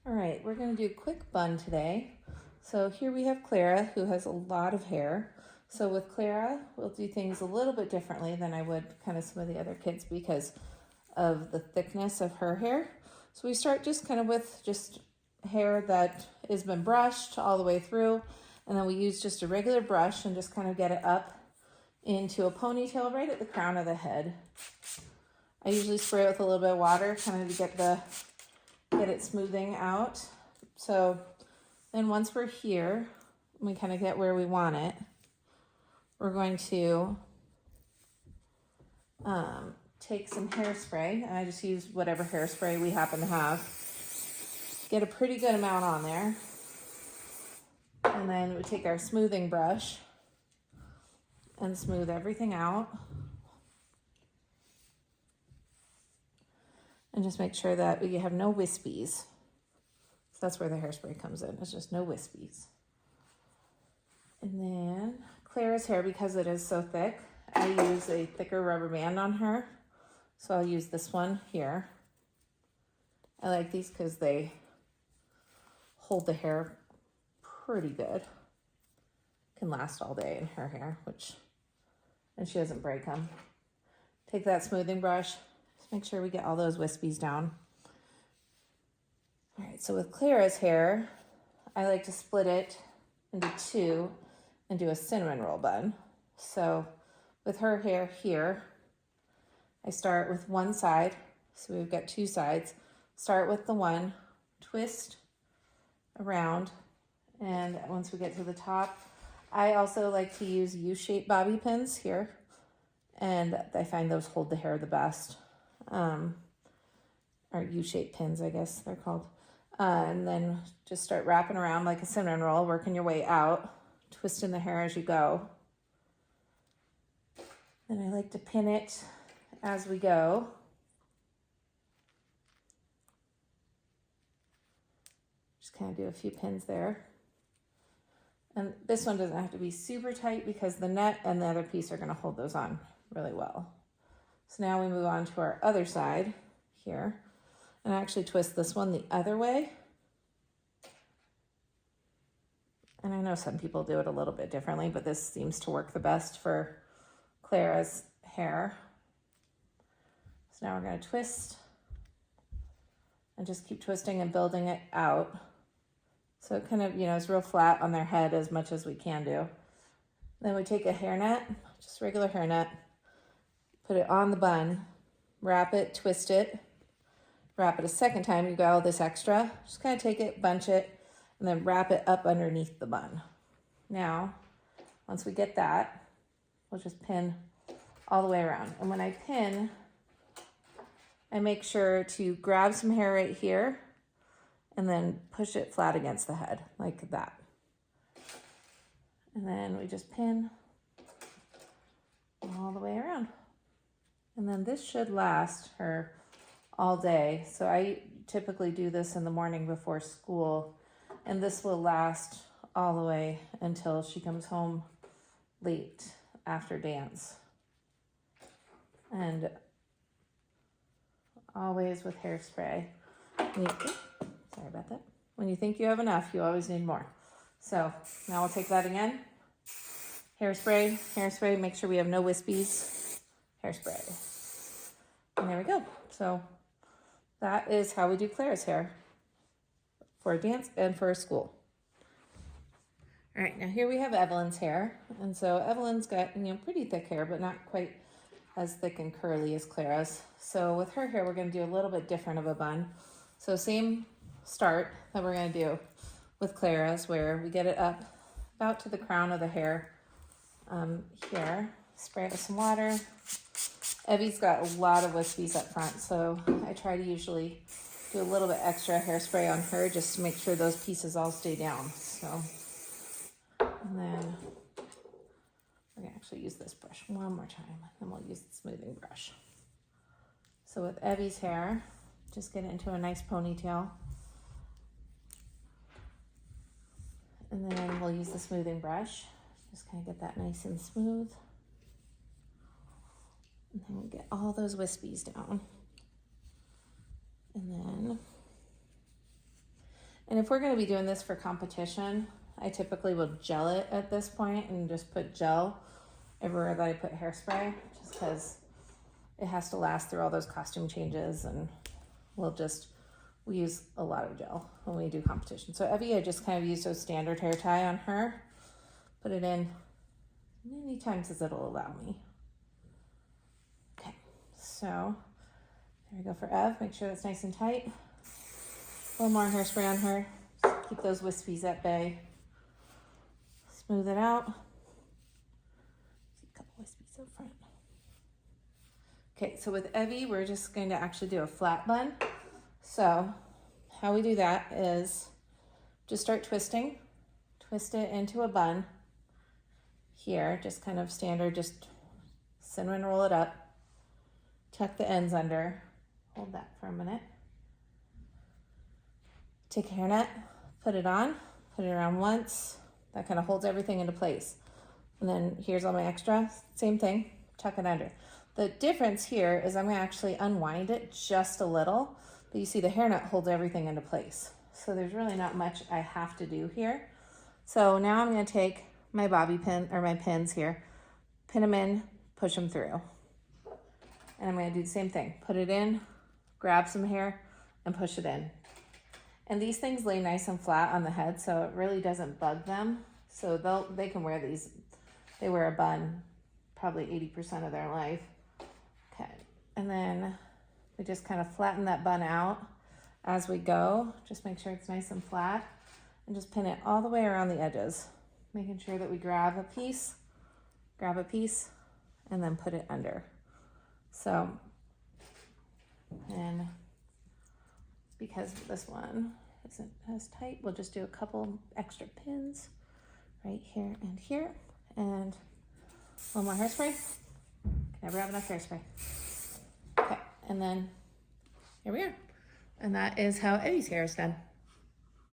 All right, we're going to do a quick bun today. So here we have Clara, who has a lot of hair. So with Clara, we'll do things a little bit differently than I would kind of some of the other kids because of the thickness of her hair. So we start just kind of with just hair that has been brushed all the way through, and then we use just a regular brush and just kind of get it up into a ponytail right at the crown of the head. I usually spray it with a little bit of water kind of to get it smoothing out. So then once we're here, we kind of get where we want it, we're going to take some hairspray, and I just use whatever hairspray we happen to have. Get a pretty good amount on there. And then we take our smoothing brush and smooth everything out. And just make sure that we have no wispies. So that's where the hairspray comes in. It's just no wispies. And then Clara's hair, because it is so thick, I use a thicker rubber band on her. So I'll use this one here. I like these because they hold the hair pretty good. Can last all day in her hair, and she doesn't break them. Take that smoothing brush. Just make sure we get all those wispies down. All right, so with Clara's hair, I like to split it into two and do a cinnamon roll bun. So with her hair here, I start with one side. So we've got two sides. Start with the one, twist around, and once we get to the top, I also like to use U-shaped bobby pins here, and I find those hold the hair the best. Or U-shaped pins, I guess they're called. And then just start wrapping around like a cinnamon roll, working your way out, twisting the hair as you go. Then I like to pin it as we go. Just kind of do a few pins there. And this one doesn't have to be super tight because the net and the other piece are going to hold those on really well. So now we move on to our other side here. And I actually twist this one the other way. And I know some people do it a little bit differently, but this seems to work the best for Clara's hair. So now we're going to twist and just keep twisting and building it out. So it kind of, is real flat on their head as much as we can do. Then we take a hairnet, just regular hairnet, put it on the bun, wrap it, twist it, wrap it a second time. You got all this extra. Just kind of take it, bunch it, and then wrap it up underneath the bun. Now, once we get that, we'll just pin all the way around. And when I pin, I make sure to grab some hair right here and then push it flat against the head like that. And then we just pin all the way around. And then this should last her all day. So I typically do this in the morning before school, and this will last all the way until she comes home late after dance. And always with hairspray. Sorry about that. When you think you have enough, you always need more. So now we'll take that again. Hairspray, make sure we have no wispies. Hairspray. And there we go. So that is how we do Clara's hair for a dance and for a school. All right, now here we have Evelyn's hair. And so Evelyn's got, pretty thick hair, but not quite as thick and curly as Clara's. So with her hair, we're going to do a little bit different of a bun. So same start that we're going to do with Clara's, where we get it up about to the crown of the hair here. Spray it with some water. Evie's got a lot of wispies up front, so I try to usually do a little bit extra hairspray on her just to make sure those pieces all stay down. So, and then we're going to actually use this brush one more time, and we'll use the smoothing brush. So with Evie's hair, just get it into a nice ponytail. And then we'll use the smoothing brush. Just kind of get that nice and smooth. And then we'll get all those wispies down. And then And if we're going to be doing this for competition, I typically will gel it at this point and just put gel everywhere that I put hairspray, just because it has to last through all those costume changes, and we use a lot of gel when we do competition. So Evie, I just kind of used a standard hair tie on her, put it in many times as it'll allow me. Okay, so there we go for Ev. Make sure that's nice and tight. A little more hairspray on her. Keep those wispies at bay. Smooth it out. See a couple wispies up front. Okay, so with Evie, we're just going to actually do a flat bun. So how we do that is just start twisting. Twist it into a bun. Here, just kind of standard, just cinnamon roll it up. Tuck the ends under. Hold that for a minute. Take a hairnet, put it on, put it around once. That kind of holds everything into place. And then here's all my extra. Same thing, tuck it under. The difference here is I'm gonna actually unwind it just a little, but you see the hairnet holds everything into place. So there's really not much I have to do here. So now I'm gonna take my bobby pin, or my pins here, pin them in, push them through. And I'm gonna do the same thing. Put it in, grab some hair, and push it in. And these things lay nice and flat on the head, so it really doesn't bug them. So they can wear these. They wear a bun probably 80% of their life. Okay, and then we just kind of flatten that bun out as we go. Just make sure it's nice and flat, and just pin it all the way around the edges, making sure that we grab a piece, and then put it under. So, and because this one isn't as tight, we'll just do a couple extra pins right here and here, and one more hairspray. Can never have enough hairspray. Okay, and then here we are. And that is how Eddie's hair is done.